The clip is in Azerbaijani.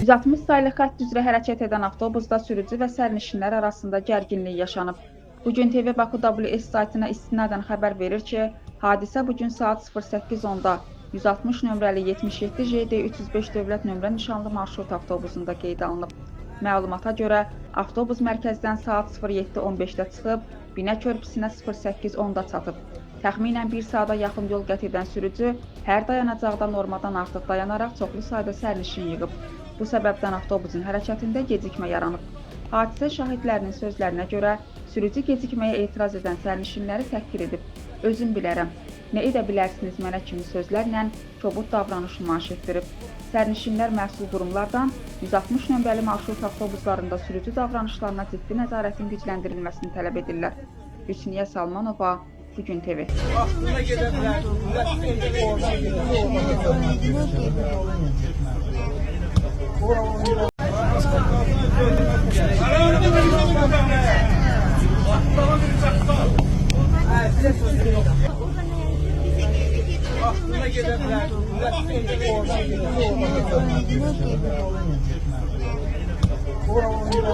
160 saylı xətt üzrə hərəkət edən avtobusda sürücü və sərnişinlər arasında gərginlik yaşanıb. Bugün TV Baku WS saytına istinadən xəbər verir ki, hadisə bugün saat 08:10-da 160 nömrəli 77 JD 305 dövlət nömrə nişanlı marşrut avtobusunda qeydə alınıb. Məlumata görə, avtobus mərkəzdən saat 07:15-də çıxıb, Binə körpüsünə 08:10-da çatıb. Təxminən 1 saata yaxın yol qət edən sürücü hər dayanacaqda normadan artıq dayanaraq çoxlu sayda sərnişin yığıb. Bu səbəbdən avtobusun hərəkətində gecikmə yaranıb. Hadisə şahidlərinin sözlərinə görə, sürücü gecikməyə etiraz edən sərnişinləri təhqir edib. Özüm bilərəm, nə edə bilərsiniz mənə kimi sözlərlə kobud davranış nümayiş etdirib. Sərnişinlər məsul qurumlardan 160 nömrəli marşrut avtobuslarında sürücü davranışlarına ciddi nəzarətin gücləndirilməsini tələb edirlər. Hüsniyə Salmanova, Bugün TV. Aslında gelir.